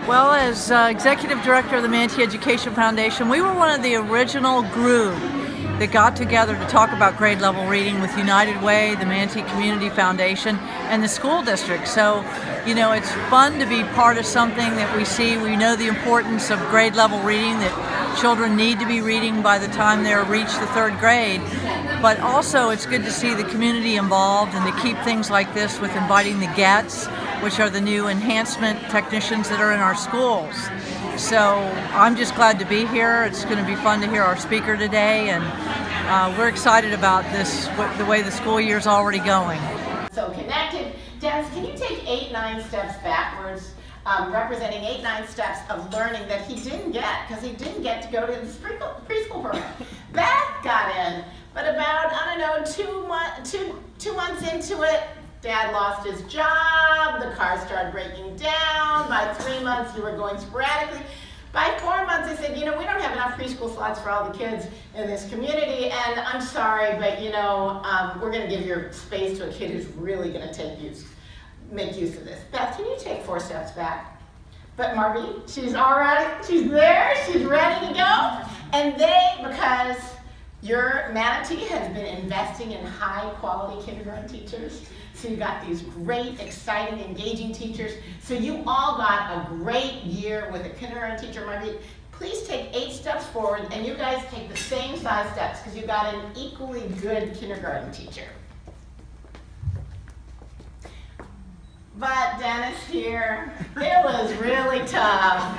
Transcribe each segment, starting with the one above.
Well, as Executive Director of the Manatee Education Foundation, we were one of the original group that got together to talk about grade level reading with United Way, the Manatee Community Foundation, and the school district. So, you know, it's fun to be part of something that we see. We know the importance of grade level reading, that children need to be reading by the time they reach the third grade. But also it's good to see the community involved and to keep things like this with inviting the GETs, which are the new enhancement technicians that are in our schools. So I'm just glad to be here. It's going to be fun to hear our speaker today, and we're excited about this, the way the school year is already going. So connected. Dennis, can you take 8-9 steps backwards, representing 8-9 steps of learning that he didn't get, because he didn't get to go to the preschool program. Beth got in, but about, I don't know, two months into it, Dad lost his job, the car started breaking down. By 3 months, you were going sporadically. By 4 months, I said, you know, we don't have enough preschool slots for all the kids in this community, and I'm sorry, but you know, we're going to give your space to a kid who's really going to make use of this. Beth, can you take 4 steps back? But Marby, she's all right, she's there, she's ready to go. And because your Manatee has been investing in high-quality kindergarten teachers, so you got these great, exciting, engaging teachers. So you all got a great year with a kindergarten teacher. Marby, please take 8 steps forward, and you guys take the same size steps because you got an equally good kindergarten teacher. But Dennis here, it was really tough.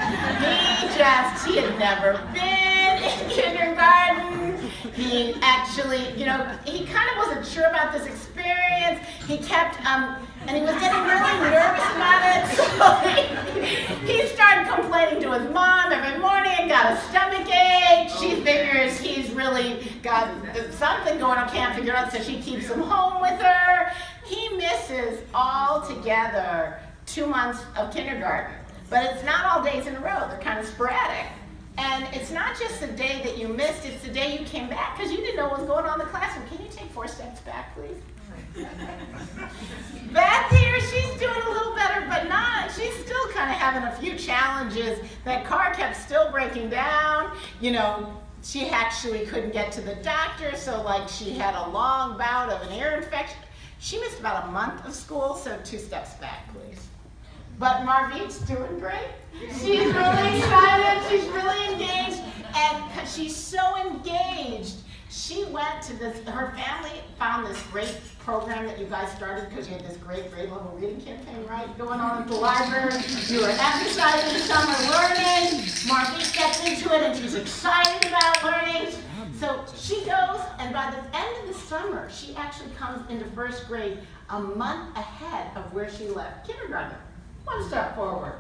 He had never been in kindergarten. He actually, you know, he kind of wasn't sure about this experience. He kept, and he was getting really nervous about it. So he started complaining to his mom every morning and got a stomach ache. She figures he's really got something going on, can't figure it out, so she keeps him home with her. He misses altogether 2 months of kindergarten, but it's not all days in a row. They're kind of sporadic. And it's not just the day that you missed, it's the day you came back because you didn't know what was going on in the classroom. Can you take 4 steps back, please? Beth here, she's doing a little better, but not. She's still kind of having a few challenges. That car kept still breaking down. You know, she actually couldn't get to the doctor, so like she had a long bout of an ear infection. She missed about a month of school, so 2 steps back, please. But Marvit's doing great. She's really excited, she's really engaged, and because she's so engaged, she went to this, her family found this great program that you guys started because you had this great grade level reading campaign, right, going on at the library. You were emphasizing summer learning. Marvit gets into it and she's excited about learning. So she goes, and by the end of the summer, she actually comes into 1st grade a month ahead of where she left kindergarten. 1 step forward.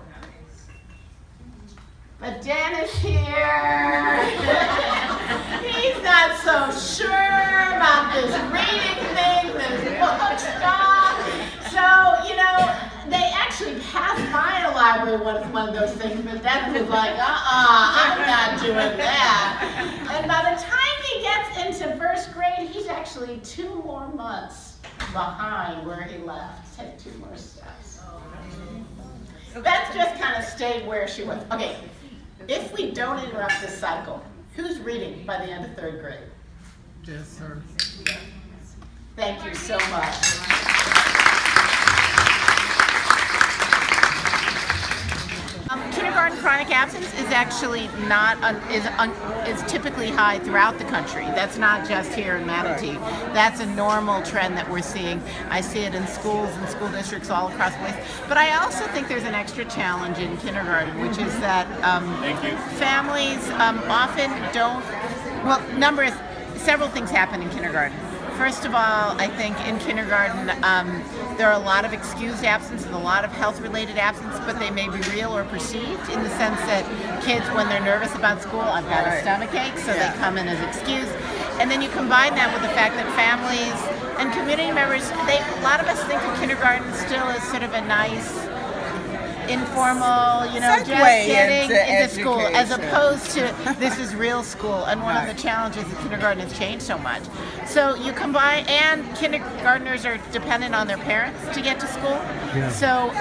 But Dennis here, he's not so sure about this reading thing, this book stuff. So, you know, they actually passed by a library one of those things, but Dennis was like, I'm not doing that. And by the time he gets into 1st grade, he's actually 2 more months behind where he left. Take 2 more steps. Beth just kind of stayed where she was. Okay, if we don't interrupt this cycle, who's reading by the end of 3rd grade? Yes, sir. Thank you so much. Kindergarten chronic absence is actually not is typically high throughout the country. That's not just here in Manatee. That's a normal trend that we're seeing. I see it in schools and school districts all across the place. But I also think there's an extra challenge in kindergarten, which is that families often don't. Well, several things happen in kindergarten. First of all, I think in kindergarten there are a lot of excused absence and a lot of health-related absence, but they may be real or perceived in the sense that kids, when they're nervous about school, I've got a stomach ache, so they come in as excused. And then you combine that with the fact that families and community members, a lot of us think of kindergarten still as sort of a nice informal, you know, just getting into school, as opposed to this is real school. And one of the challenges of kindergarten has changed so much. So you combine, and kindergartners are dependent on their parents to get to school. Yeah. So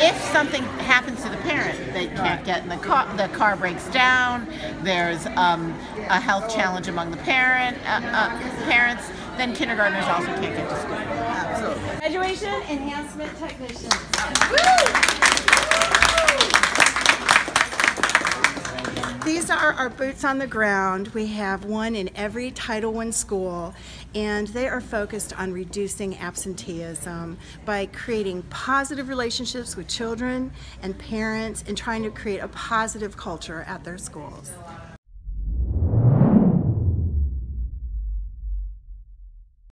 if something happens to the parent, they can't get in the car breaks down, there's a health challenge among the parents, then kindergartners also can't get to school. Absolutely. Graduation enhancement technicians. These are our boots on the ground. We have one in every Title I school, and they are focused on reducing absenteeism by creating positive relationships with children and parents and trying to create a positive culture at their schools.